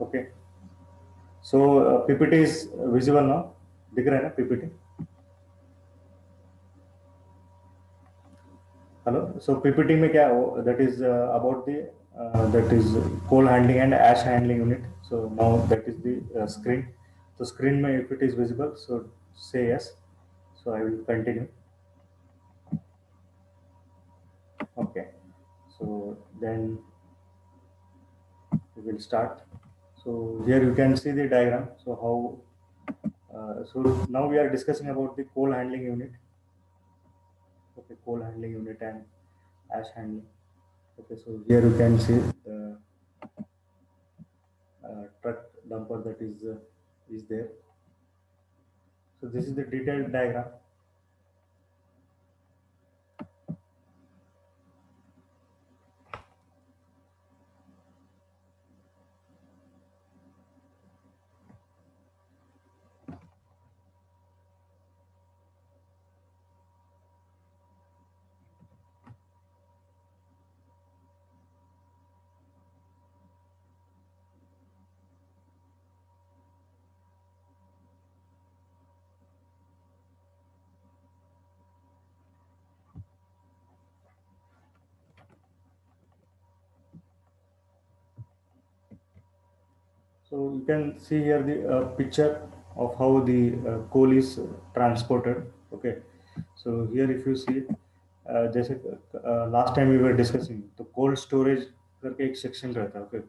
Okay, so PPT is visible now. दिख रहा है ना PPT? Hello. So PPT में क्या that is about the that is coal handling and ash handling unit. So now that is the screen. So screen में if it is visible, so say yes. So I will continue. Okay. So then we will start. So here you can see the diagram. So how so now we are discussing about the coal handling unit. Okay, coal handling unit and ash handling. Okay, so here you can see the truck dumper that is there. So this is the detailed diagram. So you can see here the picture of how the coal is transported. Okay. So here if you see, जैसे last time we were discussing, तो cold storage करके एक section रहता है. Okay,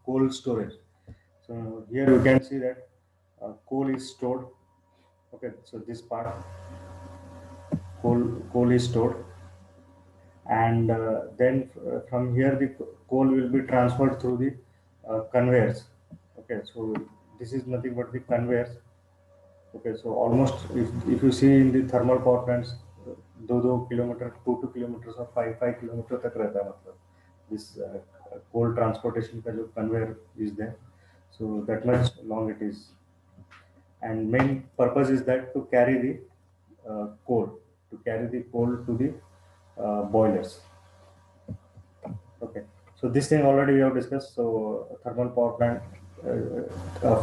cold storage. So here you can see that coal is stored. Okay, so this part coal is stored, and then from here the coal will be transferred through the conveyors. Okay, so this is nothing but the conveyors. Okay, so almost if you see in the thermal power plants, 2 kilometer, 2 kilometers or 5 kilometer तक रहता है मतलब this coal transportation का जो conveyor is there, so that much long it is, and main purpose is that to carry the coal to the boilers. Okay, so this thing already we have discussed. So thermal power plant,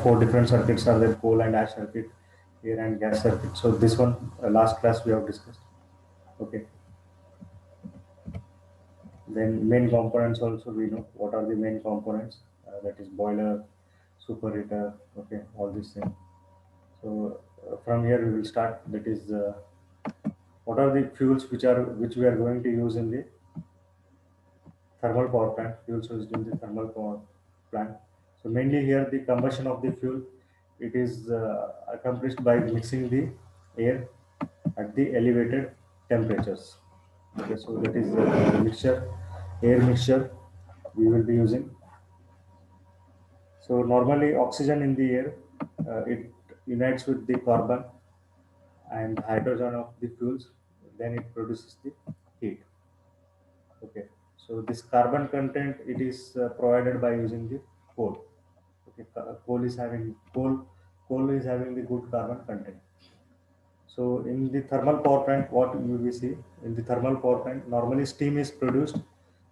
four different circuits are there: coal and ash circuit, air and gas circuit. So this one last class we have discussed. Okay, then main components also we know what are the main components. That is boiler, superheater. Okay, all these things. So from here we will start. That is what are the fuels which we are going to use in the thermal power plant. Fuels used in the thermal power plant. So mainly here the combustion of the fuel, it is accomplished by mixing the air at the elevated temperatures. Okay, so that is the air mixture we will be using. So normally oxygen in the air, it unites with the carbon and hydrogen of the fuels, then it produces the heat. Okay, so this carbon content, it is provided by using the coal. Okay, coal is having the good carbon content. So in the thermal power plant, what you will see in the thermal power plant, normally steam is produced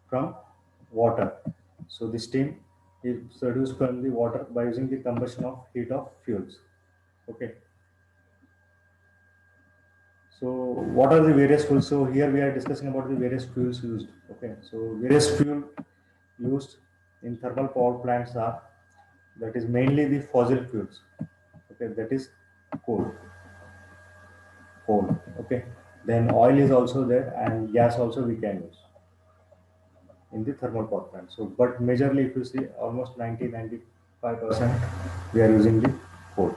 from water. So the steam is produced from the water by using the combustion of heat of fuels. Okay. So what are the various fuels? So here we are discussing about the various fuels used. Okay. So various fuel used in thermal power plants are, that is mainly the fossil fuels. Okay, that is coal. Okay, then oil is also there and gas also we can use in the thermal power plant. So but majorly if you see almost 90-95% we are using the coal.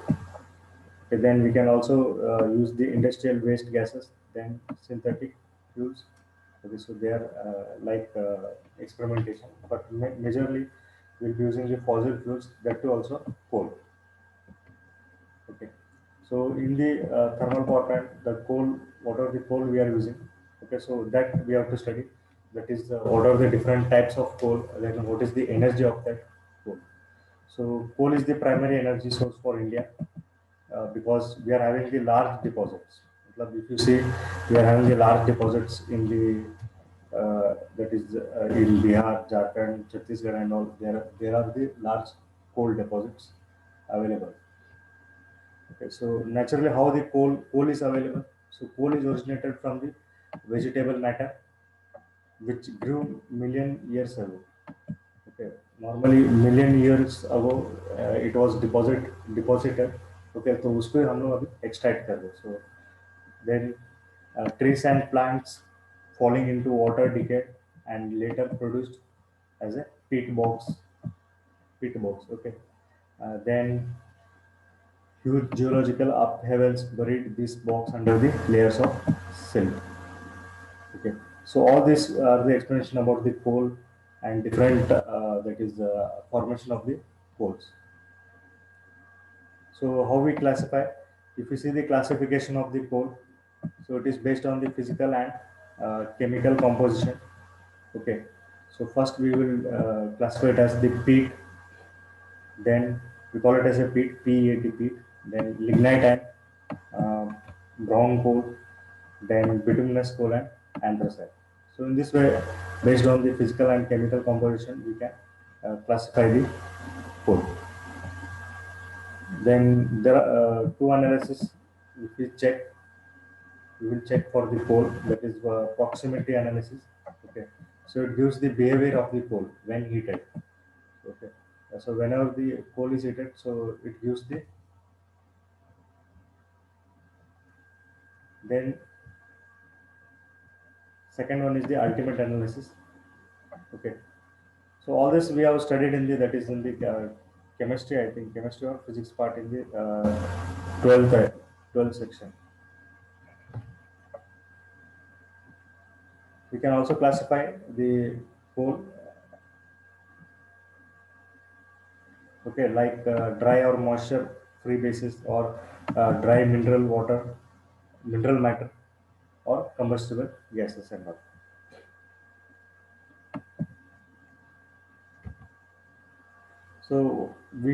Okay, then we can also use the industrial waste gases, then synthetic fuels. Okay, so they are like experimentation, but majorly we'll be using the fossil fuels, that too also coal. Okay. So in the thermal power plant, the coal, what are the coal we are using? Okay, so that we have to study. That is, what are the different types of coal? Then what is the energy of that coal? So coal is the primary energy source for India because we are having the large deposits. If you see, we are having the large deposits in the that is in Bihar, Jharkhand, Chhattisgarh, and all. There are the large coal deposits available. Okay, so naturally, how the coal is available? So coal is originated from the vegetable matter, which grew million years ago. Okay, normally million years ago it was deposited. Okay, तो उसको हम लोग अभी extract कर रहे हैं. So then trees and plants falling into water decay and later produced as a peat box. Peat box. Okay, then huge geological upheavals buried this box under the layers of silt. Okay, so all this are the explanation about the coal and different that is formation of the coals. So how we classify? If you see the classification of the coal, so it is based on the physical and chemical composition. Okay, so first we will classify it as the peat, then we call it as a peat, PEAT peat, then lignite and brown coal, then bituminous coal and anthracite. So in this way, based on the physical and chemical composition, we can classify the coal. Then there are two analysis. If we check, we will check for the coal, that is proximity analysis. Okay, so it gives the behavior of the coal when heated. Okay, so whenever the coal is heated, so it gives the, then second one is the ultimate analysis. Okay, so all this we have studied in the, that is in the chemistry, I think chemistry or physics part in the 12th 12th section. We can also classify the coal, okay, like dry or moisture free basis, or dry mineral water, mineral matter, or combustible gases and all. So we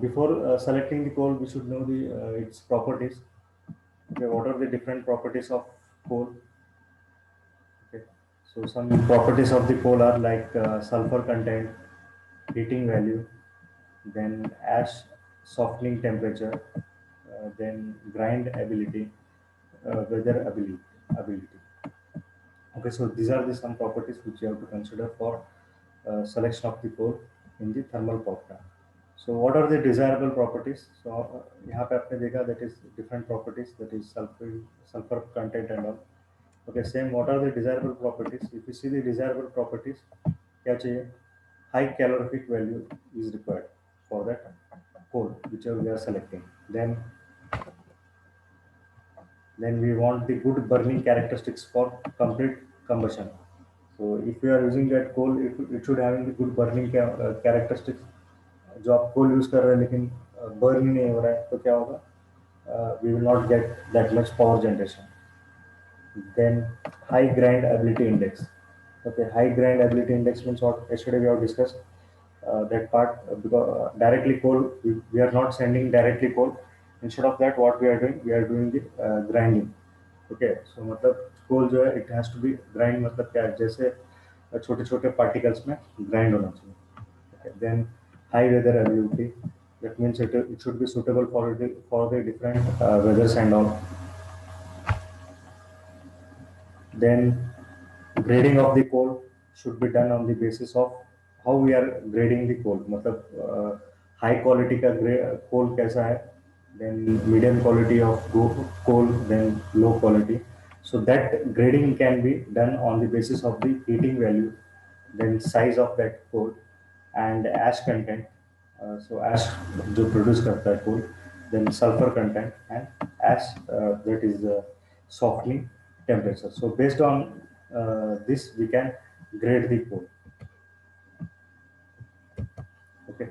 before selecting the coal, we should know the its properties. Okay, what are the different properties of coal? Okay, so some properties of the coal are like sulfur content, heating value, then ash softening temperature, then grind ability, weather ability. Okay, so these are the some properties which you have to consider for selection of the coal in the thermal power plant. So what are the desirable properties? So यहाँ पे आपने देखा that is different properties, that is sulfur content and all. Okay, same. What are the desirable properties? If you see the desirable properties, क्या चाहिए? High calorific value is required for that coal whichever we are selecting. Then we want the good burning characteristics for complete combustion. So if we are using that coal, it should having the good burning characteristics. जो आप कोल use कर रहे हैं लेकिन burn ही नहीं हो रहा है तो क्या होगा? We will not get that much power generation. Then high grind ability index. Okay, high grind ability index means what? Yesterday we have discussed that part, because directly coal, we are not sending directly coal. Instead of that, what we are doing? We are doing the grinding. Okay, so मतलब coal जो है it has to be grind, मतलब क्या है? जैसे छोटे छोटे particles में grind होना चाहिए. Okay, then high weather ability. That means it should be suitable for the different weathers and all. Then grading of the coal should be done on the basis of how we are grading the coal. मतलब high quality का coal कैसा है, then medium quality of coal, then low quality. So that grading can be done on the basis of the heating value, then size of that coal, and ash content. So ash जो produce करता है coal, then sulfur content and ash that is softening temperature. So based on this, we can grade the coal. Okay.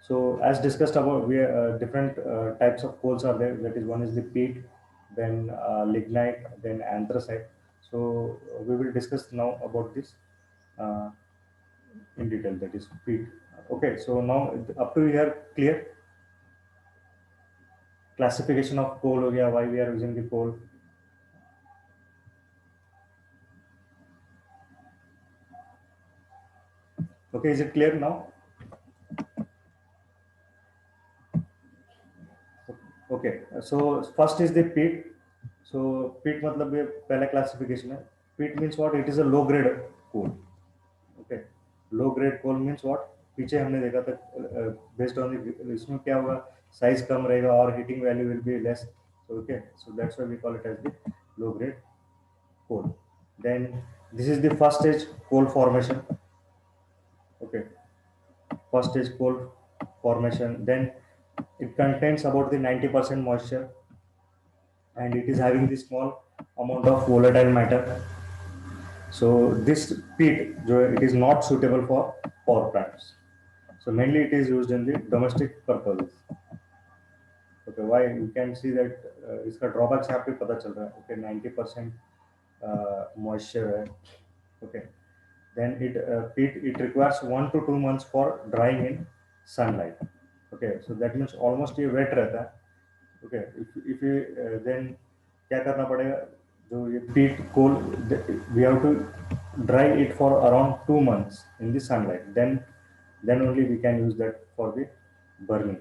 So as discussed about, we different types of coals are there. That is, one is the peat, then lignite, then anthracite. So we will discuss now about this uh, in detail. That is peat. Okay. So now up to here clear. Classification of coal हो गया, why we are using the coal. Okay, is it clear now? Okay, so first is the peat. So peat मतलब ये पहला classification है. Peat means what? It is a low grade coal. Okay, low grade coal means what? पीछे हमने देखा था based on the इसमें क्या होगा, size कम रहेगा और heating value will be less. So okay, so that's why we call it as the low grade coal. Then this is the first stage coal formation. Okay, first stage coal formation. Then it contains about the 90% moisture, and it is having the small amount of volatile matter. So this peat, it is not suitable for power plants. So mainly it is used in the domestic purposes. Okay, why you can see that इसका drawbacks यहाँ पे पता चल रहा है. Okay, 90% moisture है. Okay, then peat, it requires 1 to 2 months for drying in sunlight. Okay, so that means almost ये wet रहता है. Okay, if you then क्या करना पड़ेगा, जो ये peat coal, we have to dry it for around 2 months in the sunlight. Then only we can use that for the burning.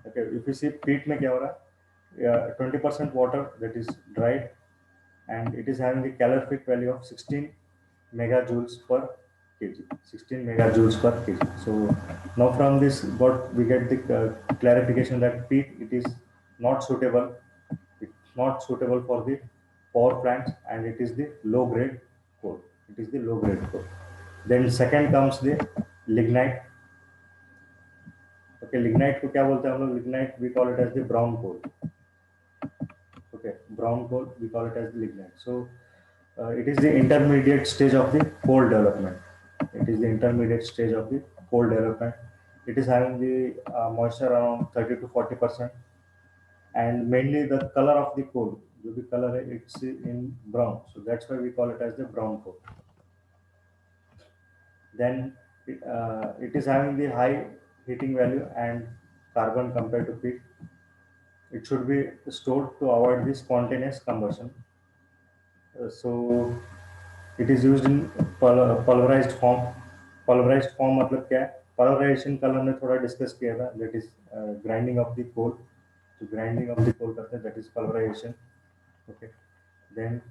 Okay, if you see peat में क्या हो रहा है, 20% water that is dried, and it is having the calorific value of 16 megajoules per kg. 16 megajoules per kg. So now from this, what we get the clarification that peat, it is not suitable. It's not suitable for the power plants, and it is the low grade coal. It is the low grade coal. Then second comes the lignite. Okay, lignite को क्या बोलते हैं हम लोग? Lignite we call it as the brown coal. Okay, brown coal we call it as the lignite. So it is the intermediate stage of the coal development. It is the intermediate stage of the coal development. It is having the moisture around 30 to 40%, and mainly the color of the coal, जो भी color है, it's in brown. So that's why we call it as the brown coal. Then it is having the high heating value and carbon compared to peat. It should be stored to avoid the spontaneous combustion. So it is used in pulverized form. Pulverized form मतलब क्या है? Pulverization कल हमने थोड़ा discuss किया था. That is grinding of the coal. तो grinding of the coal करते हैं, that is pulverization. Okay. Then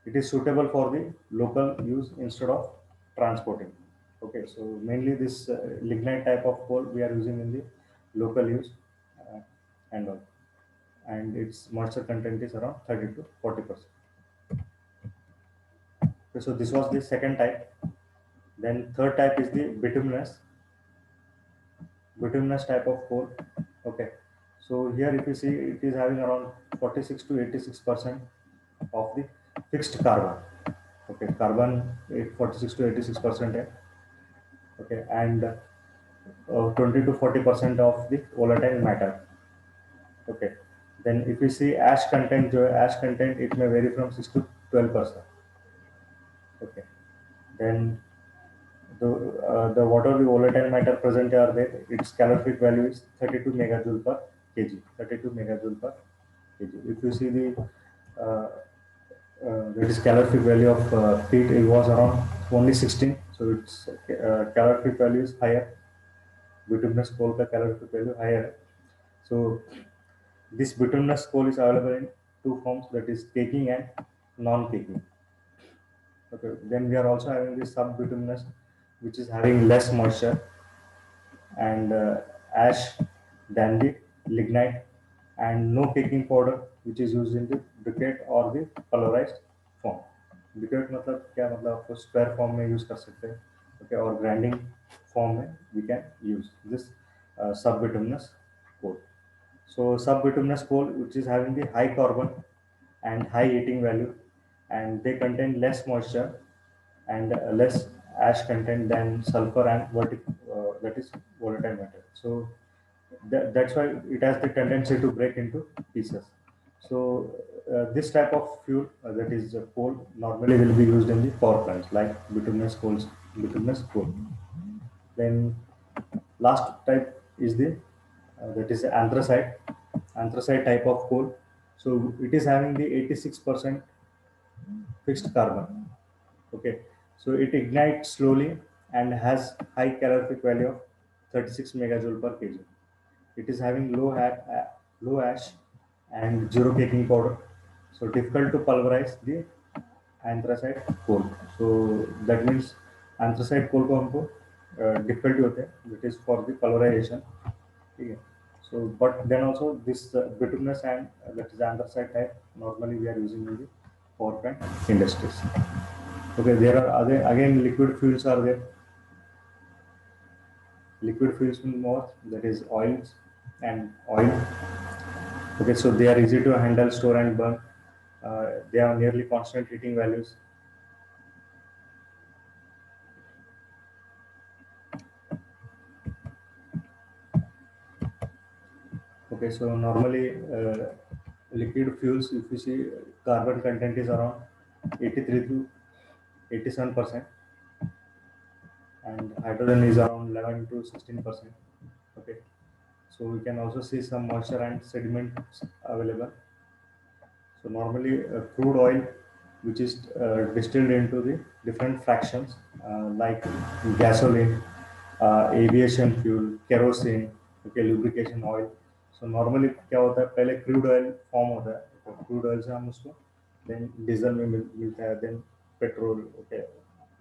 it is suitable for the local use instead of transporting. Okay. So mainly this lignite type of coal we are using in the local use and all. And its moisture content is around 30 to 40%. Okay, so this was the second type. Then third type is the bituminous type of coal. Okay, so here if you see, it is having around 46 to 86% of the fixed carbon. Okay, carbon 46 to 86% है. Okay, and 20 to 40% of the volatile matter. Okay, then if you see ash content, ash content, it may vary from 6 to 12%. Okay, then the whatever the volatile matter present are there, its calorific value is 32 megajoule per kg. 32 megajoule per kg. If you see the that is calorific value of peat, it was around only 16, so its calorific value is higher. Bituminous coal का calorific value higher. So this bituminous coal is available in two forms, that is caking and non-caking. Okay, then we are also having the sub-bituminous, which is having less moisture and ash than the lignite, and no caking powder, which is used in the briquette or the pulverized form. Briquette मतलब क्या, मतलब आपको square form में use कर सकते हैं. Okay, और grinding form में we can use this sub-bituminous coal. So sub-bituminous coal, which is having the high carbon and high heating value, and they contain less moisture and less ash content than sulfur and that is volatile matter. So that's why it has the tendency to break into pieces. So this type of fuel, that is coal, normally will be used in the power plants like bituminous coal. Then last type is the that is anthracite type of coal. So it is having the 86% fixed carbon. Okay, so it ignites slowly and has high calorific value of 36 megajoule per kg. It is having low ash, and zero caking powder. So difficult to pulverize the anthracite coal. So that means anthracite coal को हमको difficulty होते हैं. That is for the pulverization. ठीक है. So but then also this bituminous and that is anthracite type normally we are using in the power plant industries. Okay, there are other again liquid fuels are there. Liquid fuels mean more, that is oils and oil. Okay, so they are easy to handle, store and burn. They have nearly constant heating values. Okay, so normally liquid fuels, if you see, carbon content is around 83 to 87%, and hydrogen is around 11 to 16%. Okay, so we can also see some moisture and sediments available. So normally crude oil, which is distilled into the different fractions like gasoline, aviation fuel, kerosene, okay, lubrication oil. So normally क्या होता है, पहले crude oil form होता है, तो crude oil से हम उसको then diesel में मिलता है, then petrol, okay,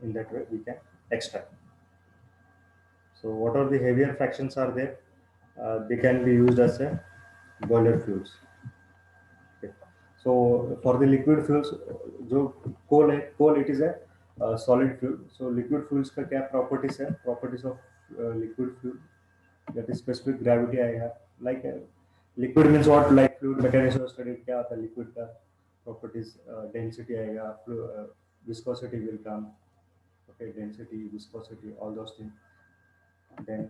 in that way we can extract. So what are the heavier fractions are there? They can be used as a boiler fuels. Okay. So for the liquid fuels, जो coal है, coal it is a solid fuel. So liquid fuels का क्या properties है? Properties of liquid fuel, that is specific gravity आएगा. Like liquid means what? Like fluid mechanics of study क्या आता है liquid का properties, density आएगा, viscosity will come. Okay, density, viscosity, all those things. Then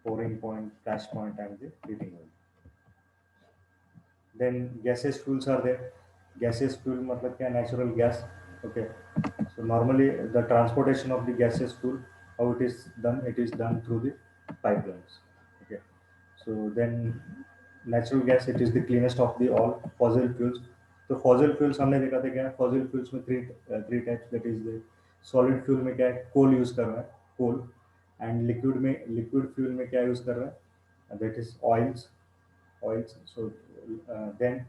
pouring point, flash point, and the heating oil. Then gaseous fuels are there. Gaseous fuel मतलब क्या, natural gas. Okay, so normally the transportation of the gaseous fuel, how it is done? It is done through the pipelines. Okay, so then natural gas, it is the cleanest of the all fossil fuels. तो fossil fuels हमने देखा था क्या, fossil fuels में three types, that is the solid fuel में क्या है, coal use कर रहा है, coal, and liquid fuel में क्या use कर रहा है, that is oils. So then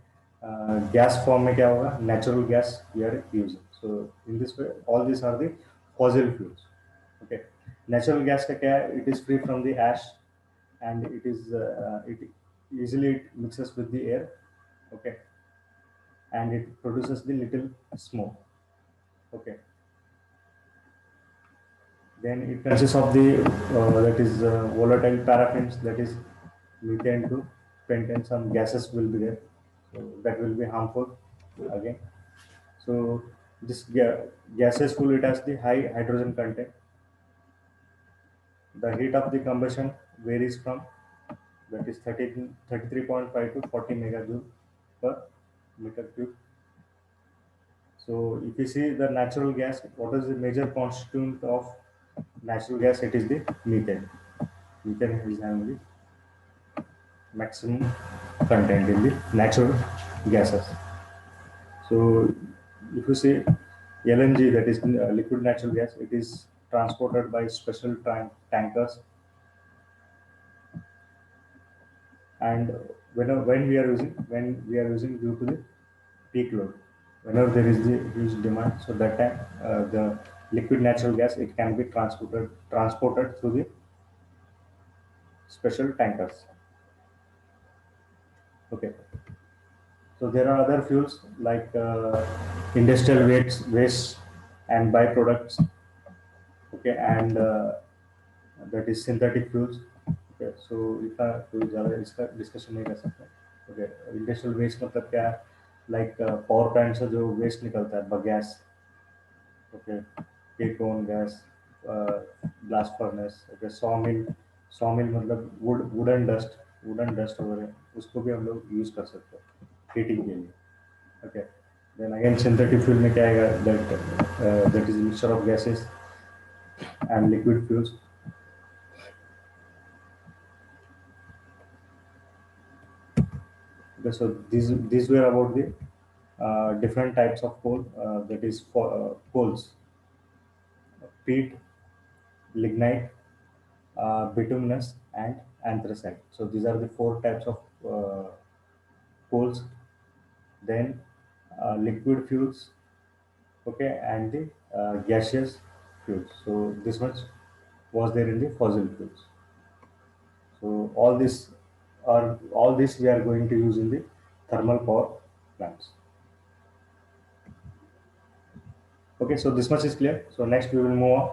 gas form में क्या होगा, natural gas we are using. So in this way all these are the fossil fuels. Okay, natural gas का क्या है, it is free from the ash, and it easily it mixes with the air. Okay, and it produces the little smoke. Okay, then it consists of the that is volatile paraffins, that is methane to pentane. Some gases will be there, so that will be harmful again. So this gaseous fuel, it has the high hydrogen content. The heat of the combustion varies from, that is 33.5 to 40 megajoule per meter cube. So if you see the natural gas, what is the major constituent of natural gas? It is the methane. Methane is having the maximum content in the natural gases. So if you see LNG, that is liquid natural gas, it is transported by special tankers, and when we are using due to the peak load, whenever there is the huge demand, so that time the liquid natural gas, it can be transported through the special tankers. Okay, so there are other fuels like industrial waste and byproducts. Okay, and that is synthetic fuels. Okay, so इसका कोई ज़्यादा इसका discussion नहीं कर सकते. Okay, industrial waste मतलब क्या है, लाइक पावर प्लांट से जो वेस्ट निकलता है, gas. Okay, take on gas, blast furnace. Okay, saw mill मतलब वुडन डस्ट वगैरह, उसको भी हम लोग यूज कर सकते हैं हीटिंग के लिए. Okay, then again synthetic fuel में क्या आएगा, that is mixture of gases and liquid fuels. Okay, so these were about the different types of coal. That is for coals: peat, lignite, bituminous, and anthracite. So these are the four types of coals, then liquid fuels, okay, and the gaseous fuels. So this much was there in the fossil fuels. So all this we are going to use in the thermal power plants. Okay, so this much is clear. So next we will move on.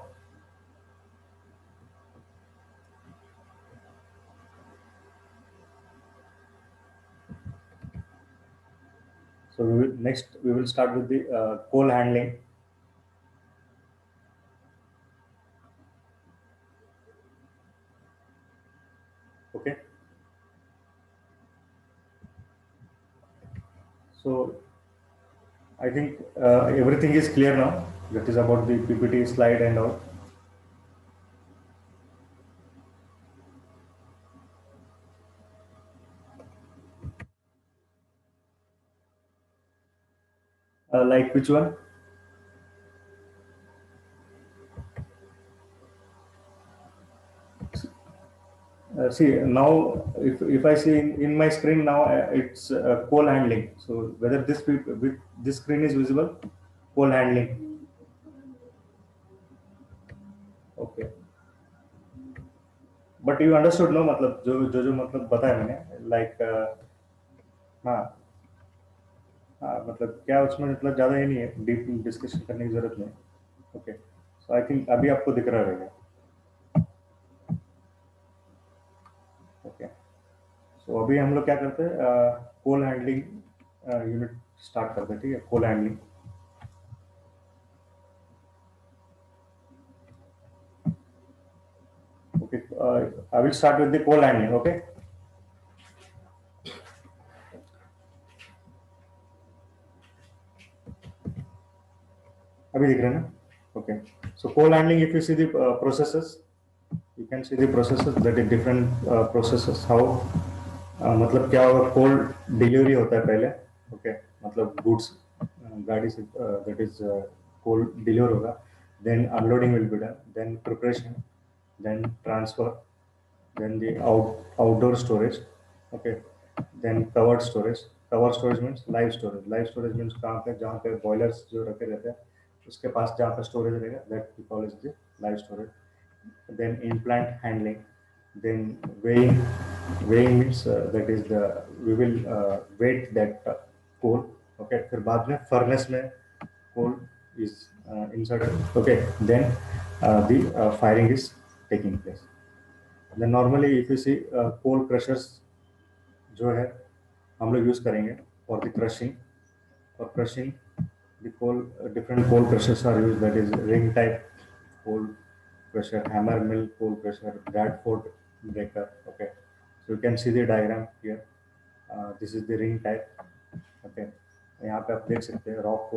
So next we will start with the coal handling. Okay. So I think everything is clear now. That is about the PPT slide and all. Like which one? See now, if I see in my screen now, it's coal handling. So whether with this screen is visible, coal handling. Okay. But you understood no मतलब जो मतलब बताया मैंने like हाँ हाँ मतलब क्या उसमें मतलब ज़्यादा ही नहीं है डीप डिस्कशन करने की जरूरत नहीं ओके सो आई थिंक अभी आपको दिख रहा रहेगा ओके सो अभी हम लोग क्या करते हैं कोल हैंडलिंग यूनिट स्टार्ट करते हैं ठीक है coal handling okay I will start with the coal handling okay अभी दिख रहे हैं ना okay so coal handling if you see the processes you can see the processes that is different processes how मतलब क्या होगा कोल डिलीवरी होता है पहले ओके मतलब गुड्स गाड़ी से दैट इज कोल डिलीवर होगा then unloading will be done then preparation then transfer then the outdoor storage okay then covered storage means live storage means कहाँ पे जहाँ पे बॉयलर्स जो रखे रहते हैं उसके पास जहाँ पे स्टोरेज रहेगा that we call is the live storage then implant handling, then weighing means that is the we will weight that coal. Okay, फिर बाद में furnace में coal is inserted. Okay, then the firing is taking place. Then normally if you see coal crushers जो है हम लोग use करेंगे for the crushing. For crushing the coal different coal crushers are used that is ring type coal crusher, hammer mill coal crusher, Bradford breaker. Okay, so you can see the diagram here. This is the ring type. Okay, यहाँ पे आप देख सकते हैं rock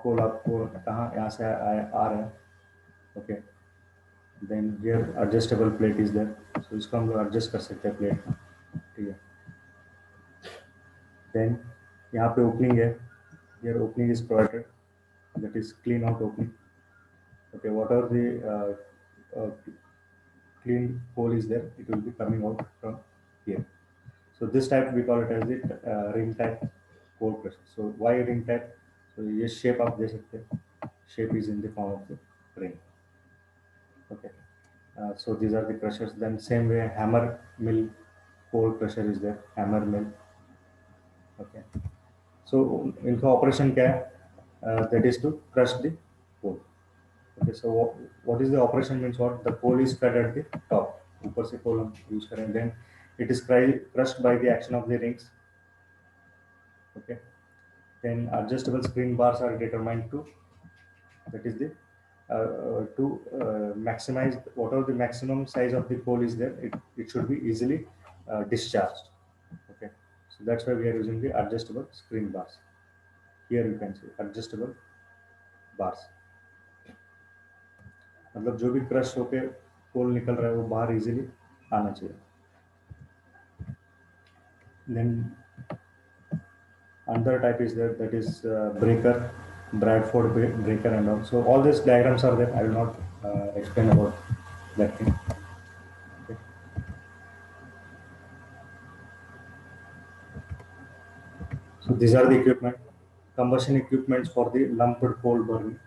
कोल आपको कहाँ यहाँ से आ रहा है okay then here adjustable plate is there so इसको हम लोग एडजस्ट कर सकते हैं प्लेट ठीक है देन यहाँ पे ओपनिंग है here opening is provided that is clean out opening okay whatever the clean coal is there it will be coming out from here so this type we call it as the ring type coal crusher so why ring type so ये shape आप दे सकते हैं shape is in the form of the ring okay so these are the crushers then same way hammer mill coal crusher is there hammer mill okay so इनका operation क्या है that is to crush the coal okay so what is the operation means what the coal is fed at the top ऊपर से coal हम use करें then it is crushed by the action of the rings okay then adjustable screen bars are determined to that is the to maximize whatever the maximum size of the coal is there it should be easily discharged okay so that's why we are using the adjustable screen bars here you can see adjustable bars मतलब जो भी crush होके कोल निकल रहा है वो बाहर easily आना चाहिए then another type is there that is breaker Bradford breaker and all so all these diagrams are there I will not explain about that thing okay. these are the equipment, combustion equipments for the lumped coal burning.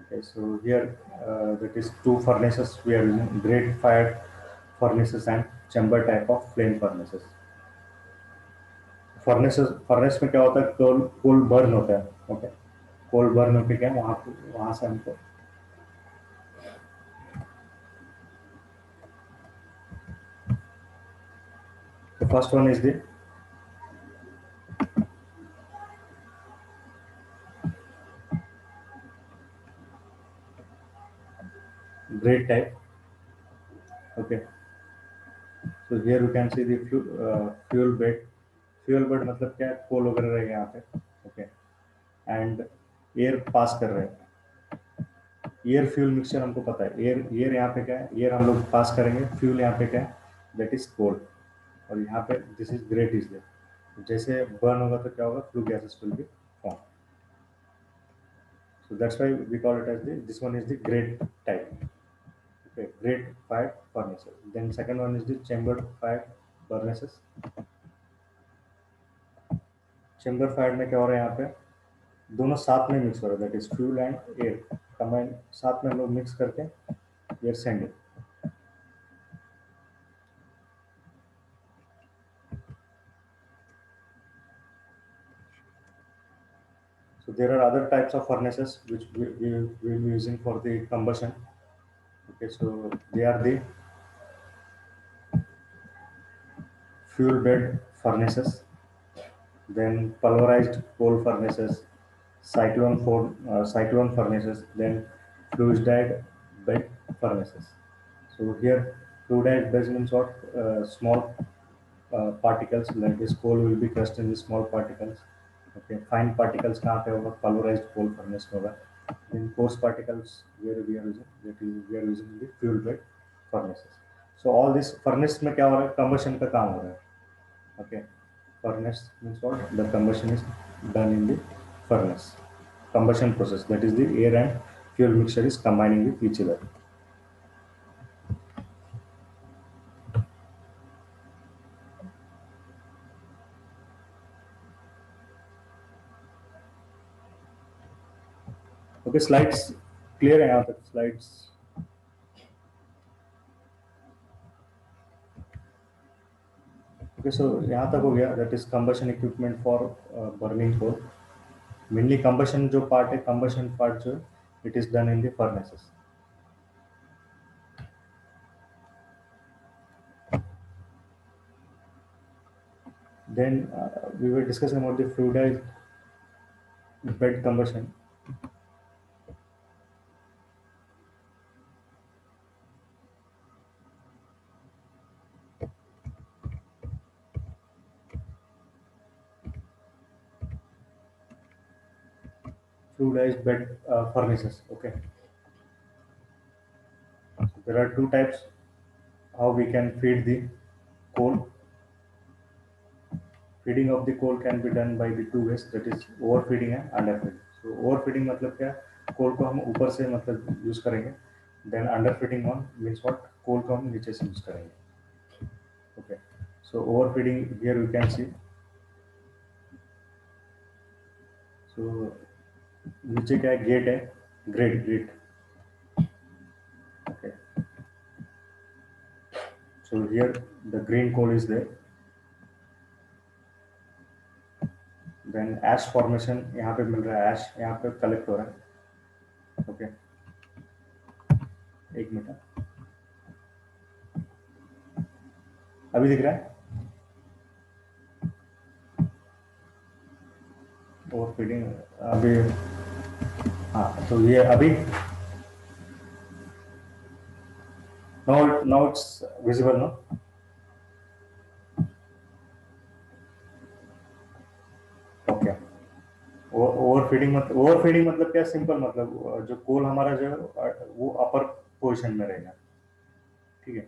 Okay, so here that is two furnaces we are using, grate fired furnaces and chamber type of flame furnaces. Furnace में क्या होता है, कोल कोल burn होता है. Okay, कोल burn होकर क्या वहां से हमको the first one is the grate type. Okay, so here you can see the fuel bed. Fuel bird मतलब क्या है, कोल वगैरह रहेगा यहाँ पे. ओके, एंड एयर पास कर रहे हैं. एयर फ्यूल मिक्सचर हमको पता है. एयर एयर यहाँ पे क्या है, एयर हम लोग पास करेंगे. फ्यूल यहाँ पे क्या है, दैट इज कोल. और यहाँ पे this is grate is there. जैसे बर्न होगा तो क्या होगा, flue gases will be form. So that's why we call it as this one is the grate type. Okay, grate fired furnaces. Then second one is the chamber fired furnaces. Chamber fired में क्या हो रहा है, यहाँ पे दोनों साथ में मिक्स हो रहा है, that is fuel and air combine साथ में हम लोग मिक्स करके air sending. So there are other types of furnaces which we will be using for the combustion. Okay, so they are the fuel bed furnaces, then pulverized coal furnaces, cyclone furnaces, then fluidized bed furnaces. So here, fluidized bed means what? Small particles like this coal will be crushed in the small particles. Okay, fine particles कहाँ पे होगा? Pulverized coal furnace में होगा. Then coarse particles where we are using, that is we are using the fuel bed furnaces. So all this furnace में क्या हो रहा है? Combustion का काम हो रहा है. Okay, furnace means what? The combustion is done in the furnace. Combustion process, that is the air and fuel mixture is combining with each other. Okay, slides clear है यहाँ तक slides. Okay, so यहाँ तक हो गया. That is combustion equipment for burning coal. Mainly combustion जो part है, combustion part जो it is done in the furnaces. Then we were discussing about the fluidized bed combustion. Fluidized bed furnaces. Okay, so there are two types how we can feed the coal. Feeding of the coal can be done by the two ways, that is overfeeding and underfeeding. So overfeeding मतलब क्या, कोल को हम ऊपर से मतलब use करेंगे. Then underfeeding on means what, कोल को हम नीचे से यूज करेंगे. Okay, so overfeeding here we can see. So नीचे क्या है, गेट है, great. Okay, so here the green coal is there. Then ash formation यहाँ पे मिल रहा है, ash यहाँ पे कलेक्ट हो रहा है. ओके, एक मिनट, अभी दिख रहा है. ओवरफीडिंग अभी, हाँ तो ये अभी now it's visible, no? Okay, overfeeding मतलब क्या, सिंपल मतलब जो कोल हमारा जो वो अपर पोजीशन में रहेगा. ठीक है,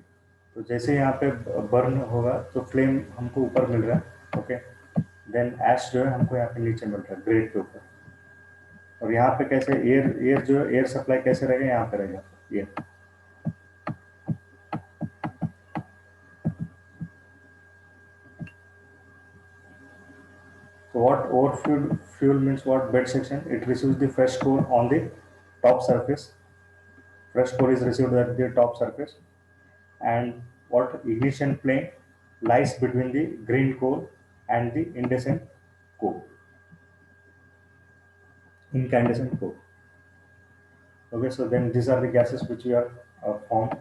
तो जैसे यहाँ पे बर्न होगा तो फ्लेम हमको ऊपर मिल रहा है. ओके, देन ऐश जो है हमको यहाँ पे नीचे मिल रहा है ग्रेड के ऊपर. और यहाँ पे कैसे एयर जो एयर सप्लाई कैसे रहेगा, यहाँ पे रहेगा ये. So fuel means what? Bed section. It receives the fresh coal on the top surface. Fresh coal is received at the top surface, and what ignition plane lies between the green coal and the coal, incandescent coal. Okay, so then these are the gases which we are formed.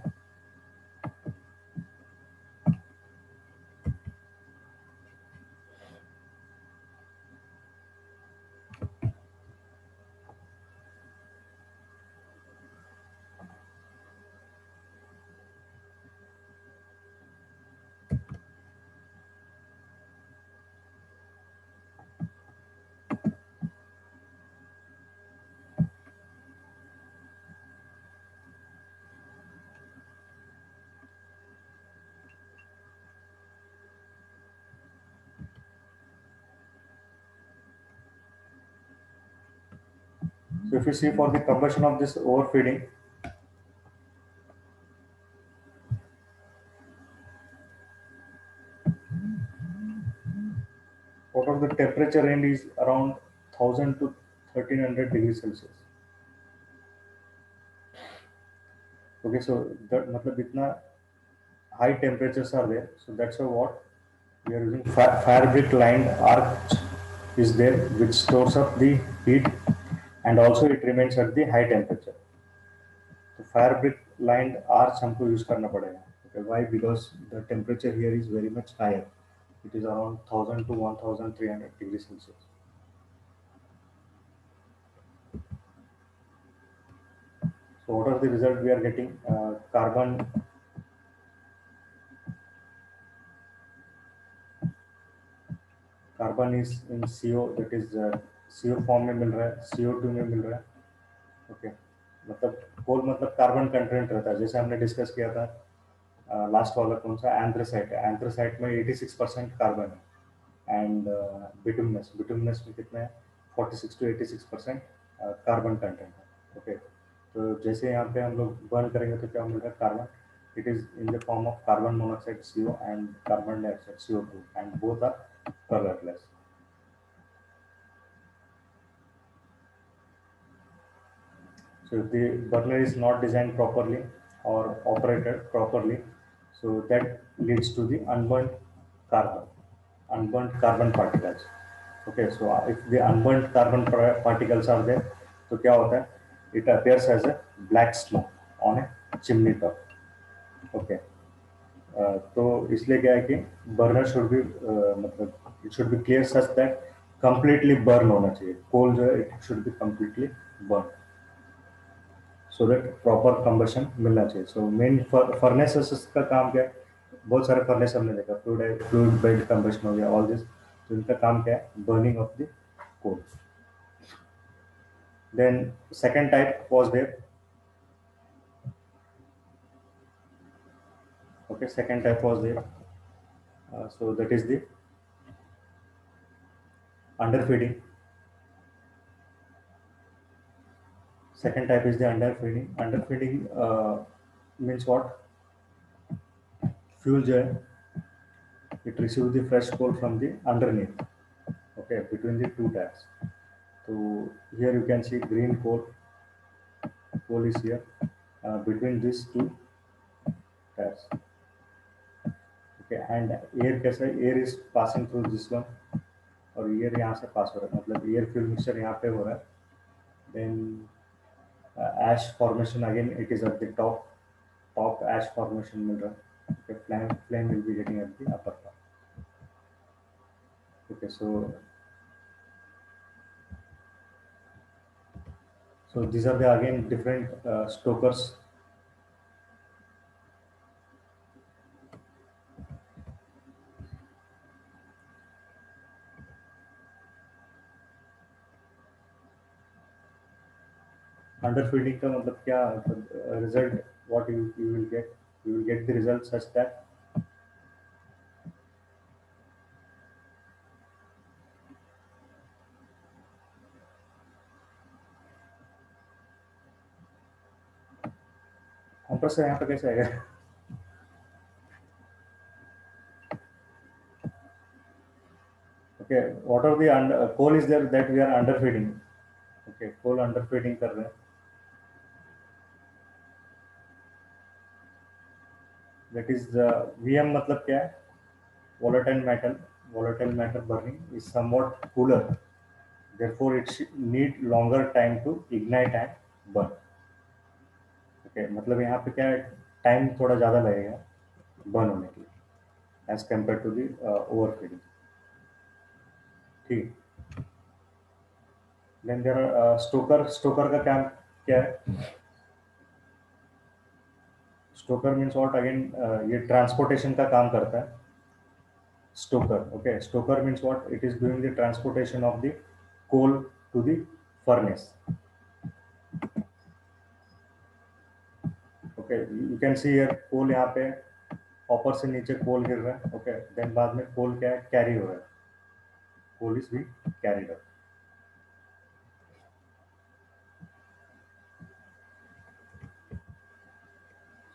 So if you see for the combustion of this overfeeding, out of the temperature range is around 1000 to 1300 degrees Celsius. Okay, so that matlab itna high temperatures are there. So that's why what we are using fire brick lined arch is there, which stores up the heat, and also it remains at the high temperature. तो fire brick lined arch हमको use करना पड़ेगा. Okay, why? Because the temperature here is very much higher. It is around 1000 to 1300 degrees Celsius. So what are the result we are getting? Carbon is in CO, that is CO form में मिल रहा है, CO2 में मिल रहा है. Okay, मतलब कोल मतलब carbon content रहता है, जैसे हमने डिस्कस किया था लास्ट वाला कौन सा एंथ्रासाइट है. एंथ्रासाइट में 86% कार्बन है, एंड बिटुमिनस में कितना है 46 to 86% कार्बन कंटेंट है. ओके, तो जैसे यहाँ पे हम लोग बर्न करेंगे तो क्या मिल रहा है carbon. It is in the form of carbon monoxide CO and carbon dioxide CO2, and both are colorless. So if the burner is not designed properly or operated properly, so that leads to the unburnt carbon particles. Okay, so if the unburnt carbon particles are there, तो क्या होता है? It appears as a black smoke on a chimney top. Okay, तो इसलिए क्या है कि burner should be मतलब it should be clear such that completely burn होना चाहिए. कोल जो है it should be completely burn, so that proper combustion मिलना चाहिए. सो मेन फर्नेसेस का काम क्या है? बहुत सारे फर्नेस हमने देखा, फ्लूइड बेड कंबशन हो गया, ऑल दिस. तो इनका काम क्या है? Burning of the coal. Then second type was there. Okay, second type was there. So that is the underfeeding. Second type is the underfeeding. Underfeeding means what? Fuel जो है, it receives the fresh coal from the underneath. Okay, between the two taps. So here you can see green coal. Coal is here between these two taps. Okay, and air कैसा है? Air is passing through this one, और air यहाँ से पास हो रहा है, मतलब air fuel mixture यहाँ पे हो रहा है. Then ash formation again, it is at the top ash formation मिल रहा है. Okay, flame will be getting at the upper part. Okay, so these are the again different stokers. Underfeeding का मतलब क्या? Result what you will get? You will get the result such that compressor यहाँ पे कैसे आएगा? Okay, Okay, what are the coal is there that we are underfeeding? Okay, coal underfeeding कर रहे हैं. That is the VM मतलब क्या है? Volatile matter burning is somewhat cooler. Therefore, it need longer time to ignite and burn. Okay, मतलब यहाँ पे क्या है? टाइम थोड़ा ज़्यादा लगेगा बर्न होने के लिए as compare to the overfeeding. ठीक. देन देयर आर स्टोकर का काम क्या है? Stoker means what again? ये ट्रांसपोर्टेशन का काम करता है. Stoker, okay, stoker means what? It is doing the transportation of the coal to the furnace. Okay, you can see here coal यहाँ पे हॉपर से नीचे कोल गिर रहा है. ओके, देन बाद में कोल क्या है? कैरी हो रहा है. Coal is be carried up.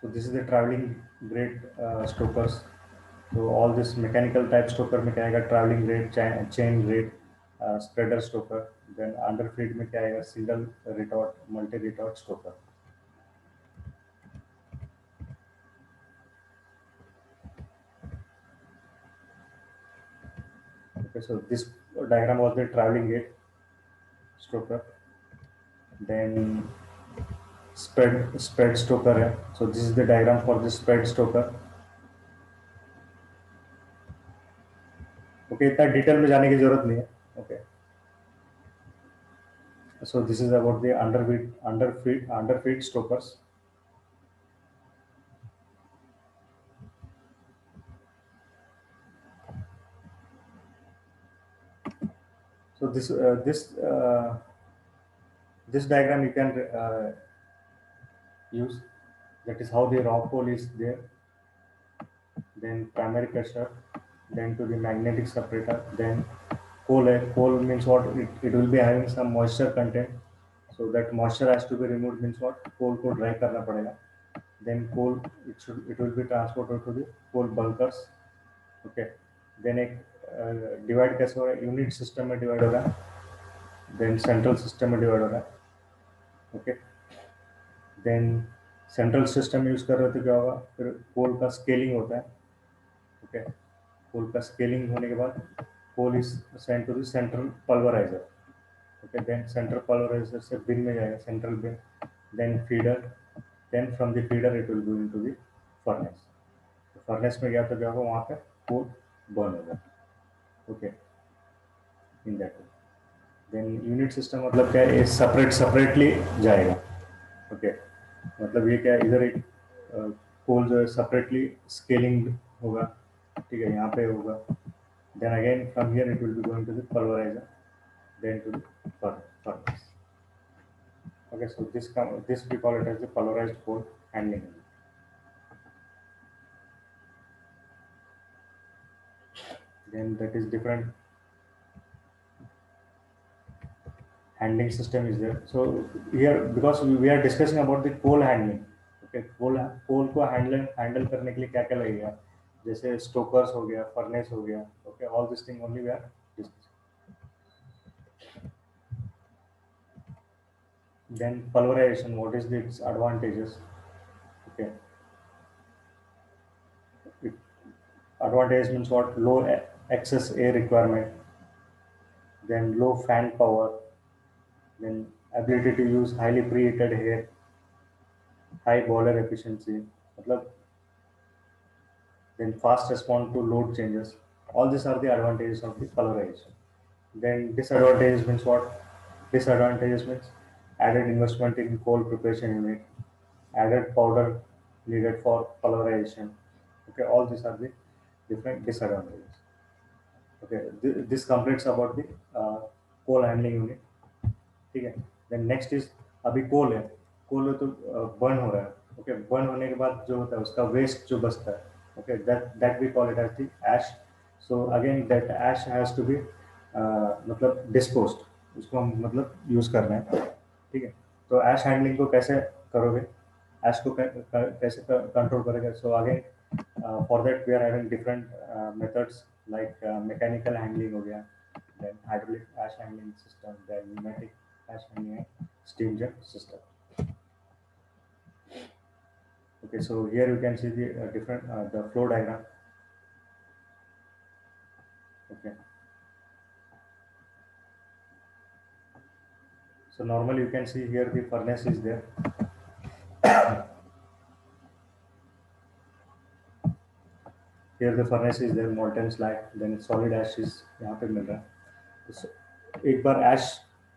So this is the traveling grade stokers. So all this mechanical type stoker में क्या आएगा? Traveling grade, chain grade, spreader stoker. Then underfeed में क्या आएगा? Single retort, multi retort stoker. Okay, so this diagram was the traveling grade stoker. Then spread stoker है. So this is the diagram for the spread stoker. Okay, इतना detail में जाने की जरूरत नहीं है. Okay. So this is about the underfeed stokers. So this diagram you can use. That is how the raw coal is there. Then primary crusher, then to the magnetic separator, then coal. Coal means what? It will be having some moisture content. So that moisture has to be removed means what? Coal को dry करना पड़ेगा. Then coal it will be transported to the coal bunkers. Okay. Then एक divide कैसे हो रहा है? Unit system में divide हो रहा है. Then central system में divide हो रहा है. Okay. Then central system use कर रहे थे, क्या होगा? फिर कोल का स्केलिंग होता है. ओके, कोल का स्केलिंग होने के बाद coal is sent to the central pulverizer. Okay, then central pulverizer से बिन में जाएगा, central bin, then feeder, then from the feeder it will go into the furnace. Furnace में गया तो क्या होगा? वहाँ पे कोल बर्न होगा. Okay, in that way. Then unit system मतलब क्या है? सेपरेटली जाएगा. ओके, मतलब ये क्या है? इधर एक कोल जो है सेपरेटली स्केलिंग होगा. ठीक है, यहाँ पे होगा. Then again from here it will be going to the pulverizer, then to the furnace. Okay, so this we call it as the pulverized coal handling. Then that is different handling system is there. So here because we are discussing about the coal handling. Okay, कोल को handle करने के लिए क्या क्या लगेगा? जैसे स्टोकर्स हो गया, फर्नेस हो गया. Okay, all this thing only we are discussing. Then pulverization, what is its advantages? Okay, it, advantage means what? Low excess air requirement, then low fan power, then ability to use highly preheated air, high boiler efficiency, मतलब then fast respond to load changes. All these are the advantages of the pulverization. Then disadvantages means what? Disadvantages means added investment in coal preparation unit, added powder needed for pulverization. Okay, all these are the different disadvantages. Okay, this completes about the coal handling unit. ठीक है. Then next is अभी कोल है. कोल तो burn हो रहा है. Okay, burn होने के बाद जो होता है उसका वेस्ट जो बचता है. Okay, that we call it as the ash. So again that ash has to be मतलब डिस्पोज्ड. उसको हम मतलब यूज करना है. ठीक है. तो एश हैंडलिंग को कैसे करोगे? एश को कैसे कंट्रोल करेंगे? So again for that we are having different methods like mechanical handling हो गया, then hydraulic ash handling system, then pneumatic ash handling and steam jet system. Okay, so here you can see the different the flow diagram. Okay, so normally you can see here the furnace is there. Here the furnace is there, molten slag, then solid ash is यहाँ पे मिल रहा है. So, एक बार ash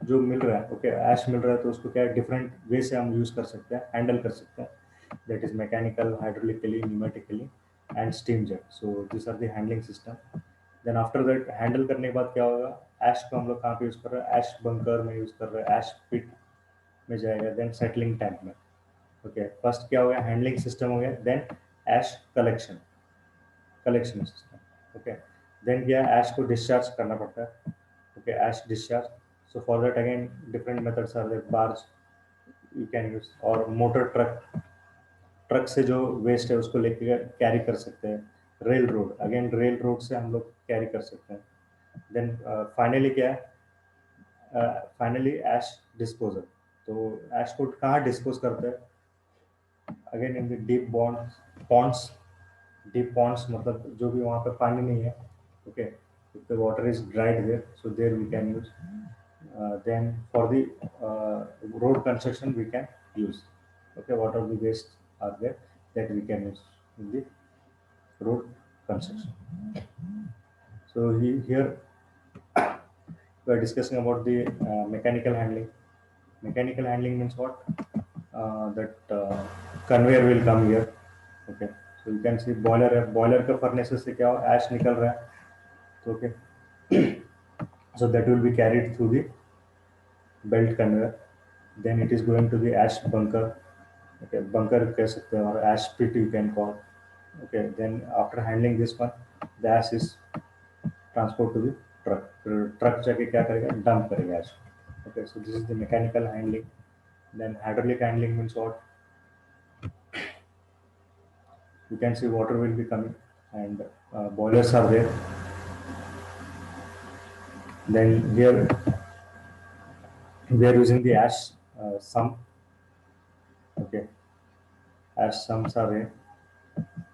जो मिल रहा है, okay, ash मिल रहा है तो उसको क्या different way से हम use कर सकते हैं, handle कर सकते हैं. That is mechanical, hydraulically, pneumatically, and steam jet. So these are the handling system. Then after that handle करने के बाद क्या होगा? Ash को हम लोग कहाँ पे use कर रहे हैं? Ash bunker में use कर रहे हैं, ash pit में जाएगा, then settling tank में. Okay, first क्या हो गया? Handling system हो गया, then ash collection system. Okay, then क्या ash को discharge करना पड़ता है. Okay, ash discharge. So for that again different methods are there. Barge you can use or motor truck से जो वेस्ट है उसको लेके कैरी कर सकते हैं. Rail road again rail road से हम लोग कैरी कर सकते हैं. देन फाइनली क्या है? Finally ash disposal. तो एश को कहाँ डिस्पोज करते हैं? Again in the deep ponds. Deep ponds मतलब जो भी वहाँ पे पानी नहीं है. Okay, if the water is dried there, so there we can use. Then for the road construction we can use. Okay, what are the waste are there that we can use in the road construction. So here we are discussing about the mechanical handling. Mechanical handling means what? That conveyor will come here. Okay, so you can see boiler है. Boiler का furnace से क्या हो? Ash निकल रहा है. तो okay, so that will be carried through the belt conveyor. Then it is going to the ash bunker. Okay, bunker कह सकते हैं और ash pit you can call. Okay, then after handling this one, the ash is transport to the truck. Truck जाके क्या करेगा? Dump करेगा ash. Okay, so this is the mechanical handling. Then hydraulic handling means what? You can see water will be coming and boilers are there. Then here we are using the ash sump. Okay, ash sumps are there.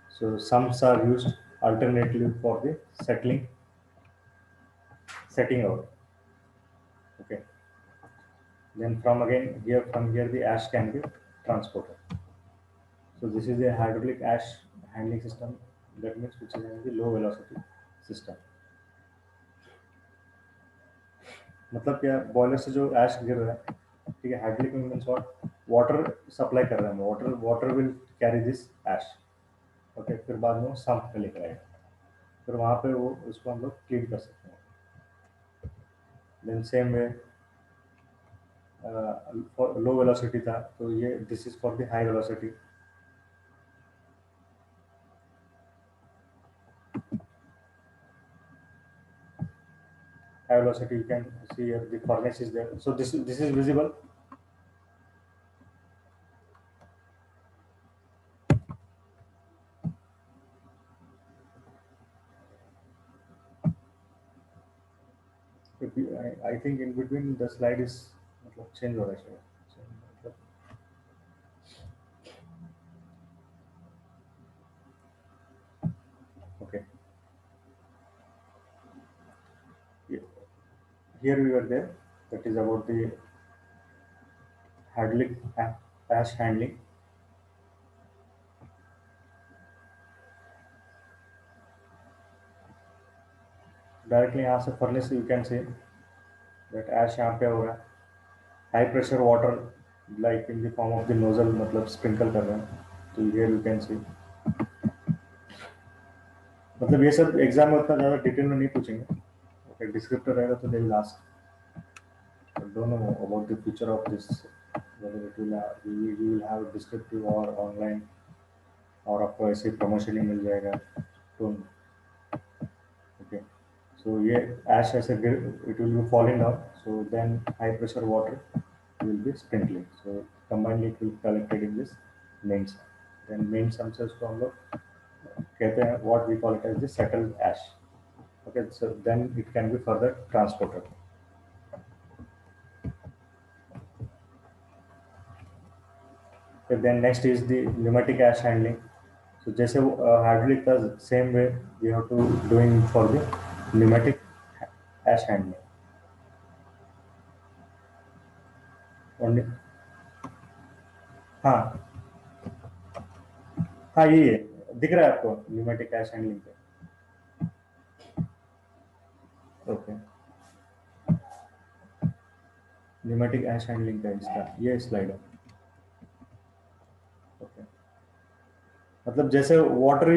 So sumps are used alternately for the setting out. Okay. Then from here the ash can be transported. So this is a hydraulic ash handling system. That means which is in the low velocity system. मतलब क्या? Boiler से जो एश गिर रहा है, ठीक है, hydraulic means what? Water supply कर रहे हैं, water will carry this ash. Okay, फिर बाद में वो सम्प पे लेकर आएगा, फिर वहाँ पे वो उसको हम लोग क्लीन कर सकते हैं. देन सेम वे लो वेलोसिटी था तो ये this is for the high velocity. High velocity you can see here the furnace is there. So this is visible. If you, I think in between the slide is मतलब change हो रहा है शायद. Okay. Here we were there. That is about the hydraulic ash handling. Directly यहाँ से furnace you can see that ash यहाँ पे हो रहा है. High pressure water like in the form of the nozzle मतलब sprinkle कर रहे हैं. तो here you can see. मतलब ये सब एग्जाम में उतना ज़्यादा डिटेल में नहीं पूछेंगे. Okay, descriptor रहेगा तो they will ask. I don't know about the future of this, whether it will you will have descriptive or online और आपको ऐसे प्रमोशन ही मिल जाएगा. तो okay, so ये ash ऐसे it will be falling down, so then high pressure water will be sprinkling, so combinedly it will be collected in this main sum. Then main sum से उसको हम लोग कहते हैं what we call it as the settled ash. Okay, so then it can be further transported. Okay, then next is the pneumatic ash handling. So जैसे hydraulic का same way we have to doing for the pneumatic ash handling. Only हाँ हाँ ये दिख रहा है आपको pneumatic ash handling पे. ओके pneumatic ash handling का इसका ये स्लाइड है. ओके मतलब जैसे वाटर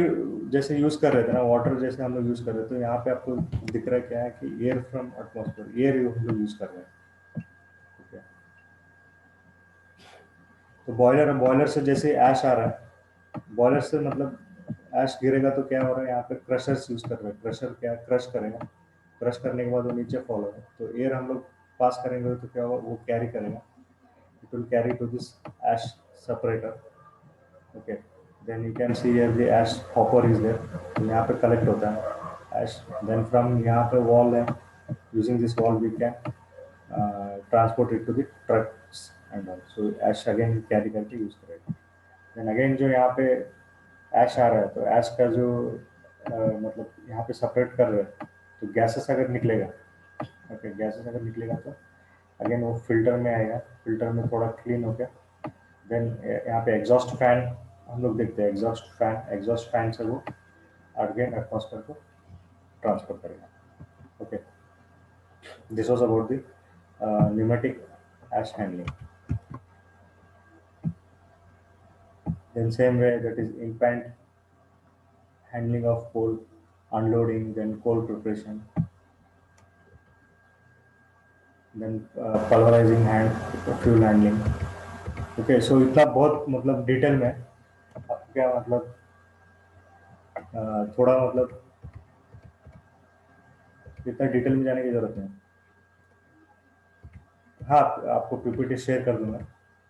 जैसे यूज कर रहे थे ना, वाटर जैसे हम लोग यूज कर रहे थे, तो यहाँ पे आपको दिख रहा है क्या है कि एयर फ्रॉम एटमॉस्फेयर, एयर हम लोग यूज कर रहे हैं. ठीक है. तो बॉयलर है, बॉयलर से जैसे ऐश आ रहा है, बॉयलर से मतलब ऐश गिरेगा तो क्या हो रहा है, यहाँ पे क्रशर्स यूज कर रहे हैं. क्रशर क्या क्रश करेगा, क्रश करने के बाद वो नीचे फॉल होगा, तो एयर हम लोग पास करेंगे तो क्या होगा, वो कैरी करेगा, it will carry to this ash separator. Okay then you can see here the ash hopper is there. तो यहाँ पे कलेक्ट होता है ऐश. देन फ्रॉम यहाँ पे वॉल है, using this wall we can transport it to the trucks and all. So ash again carry करके use करेगा. देन अगेन जो यहाँ पे ऐश आ रहा है, तो ऐश का जो मतलब यहाँ पे सेपरेट कर रहे हैं, तो गैसेस अगर निकलेगा, ओके गैसेस अगर निकलेगा तो अगेन वो फिल्टर में आएगा, फिल्टर में थोड़ा क्लीन हो गया. देन यहाँ पे एग्जॉस्ट फैन हम लोग देखते हैं, एग्जॉस्ट फैन से वो अगेन एटमॉस्फेयर को ट्रांसफर करेगा. Okay this was about the pneumatic ash handling. Then same way that is impant handling of coal, unloading, then coal preparation, then pulverizing hand fuel handling. Okay so इतना बहुत मतलब detail में आपको क्या मतलब थोड़ा मतलब इतना डिटेल में जाने की जरूरत नहीं. हाँ आपको पीपीटी शेयर कर दूंगा.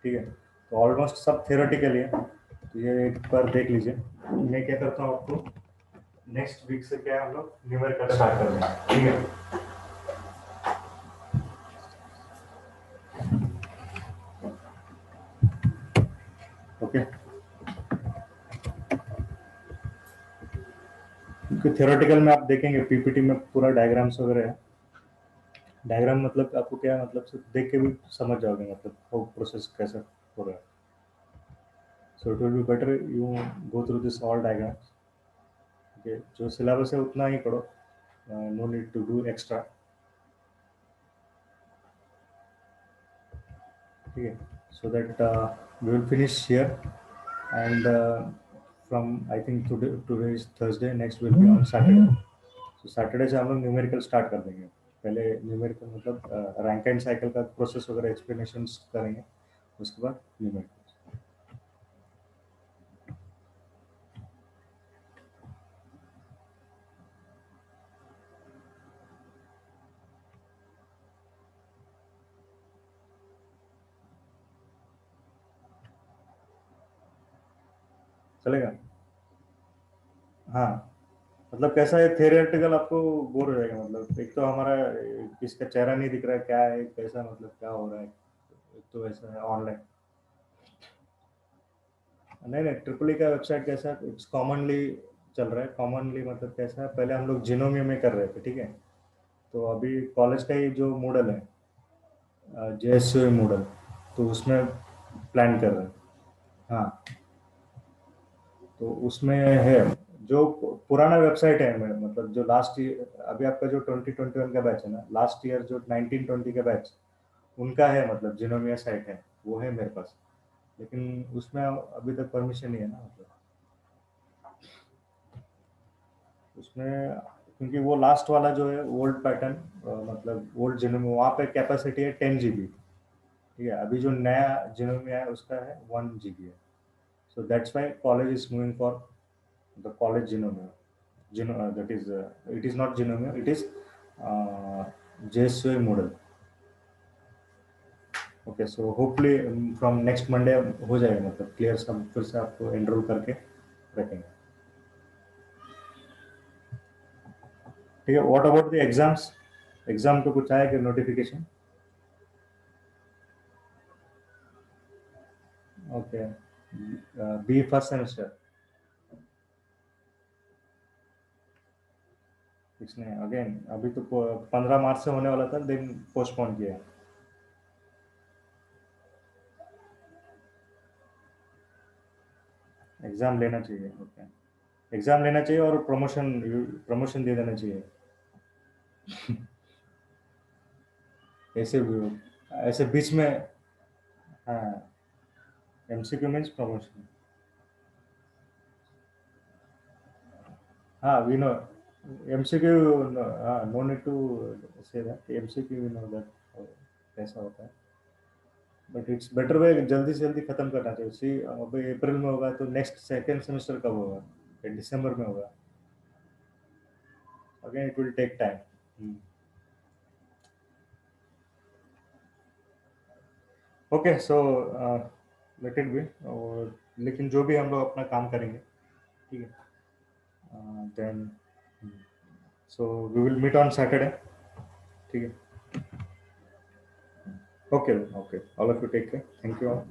ठीक है. तो ऑलमोस्ट सब थियोरेटिकल है, तो ये एक बार देख लीजिए. मैं क्या करता हूँ आपको नेक्स्ट वीक से क्या हम लोग न्यूमेरिकल स्टार्ट कर देंगे. ठीक है. ओके क्योंकि थियोरेटिकल में आप देखेंगे पीपीटी में पूरा डायग्राम्स वगैरह है. डायग्राम मतलब आपको क्या मतलब सिर्फ देख के भी समझ जाओगे मतलब वो प्रोसेस कैसे हो रहा है. So it will be better you go through this all diagrams. Okay जो सिलेबस है उतना ही पढ़ो, no need to do extra. ठीक है. So that we will finish here and from I think today is Thursday, next will be on Saturday. So Saturday से हम लोग न्यूमेरिकल स्टार्ट कर देंगे. पहले न्यूमेरिकल मतलब रैंक एंड साइकिल का प्रोसेस वगैरह एक्सप्लेनेशन करेंगे, उसके बाद न्यूमेरिकल. चलेगा. हाँ मतलब कैसा है थियोरेटिकल आपको बोर हो जाएगा. मतलब एक तो हमारा किसका चेहरा नहीं दिख रहा है, क्या है कैसा मतलब क्या हो रहा है. एक तो वैसा है ऑनलाइन. नहीं नहीं ट्रिपल ई का वेबसाइट कैसा है, इट्स कॉमनली चल रहा है. कॉमनली मतलब कैसा है, पहले हम लोग जिनोमिया में कर रहे थे. ठीक है. तो अभी कॉलेज का ही जो मॉडल है जेएसयू मॉडल, तो उसमें प्लान कर रहे हैं. हाँ तो उसमें है जो पुराना वेबसाइट है मतलब जो लास्ट ईयर अभी आपका जो 2021 का बैच है ना, लास्ट ईयर जो 1920 का बैच उनका है मतलब जिनोमिया साइट है, वो है मेरे पास. लेकिन उसमें अभी तक परमिशन नहीं है ना मतलब उसमें, क्योंकि वो लास्ट वाला जो है ओल्ड पैटर्न मतलब ओल्ड जिनोमिया वहाँ पे कैपेसिटी है 10 GB. ठीक है. अभी जो नया जिनोमिया है उसका है 1 GB है. So that's why college is moving for the college genomics. That is, it is not genomics, it is JSOI model. Okay so hopefully from next Monday हो जाएगा मतलब क्लियर सब, फिर से आपको एनरोल करके रखेंगे. ठीक है. What about the exams? Exam तो कुछ आया कि notification? Okay. B first semester इसने अगेन अभी तो 15 मार्च से होने वाला था, देन पोस्टपोन किया. एग्जाम लेना चाहिए. ओके. एग्जाम लेना चाहिए और प्रमोशन प्रमोशन दे देना चाहिए. ऐसे ऐसे बीच में. हाँ. MCQ means promotion. हाँ, वी नो. एमसीक्यू. हाँ, no need to say that. MCQ we know that कैसा होता है. बट इट्स बेटर वे, जल्दी से जल्दी खत्म करना चाहिए. सी अभी अप्रैल में होगा तो नेक्स्ट सेकेंड सेमेस्टर कब होगा? दिसंबर में होगा. Again it will take time. Okay. So let it be. और लेकिन जो भी हम लोग अपना काम करेंगे. ठीक है. Then so we will meet on Saturday. ठीक है. Okay. Okay. All of you take care. Thank you all.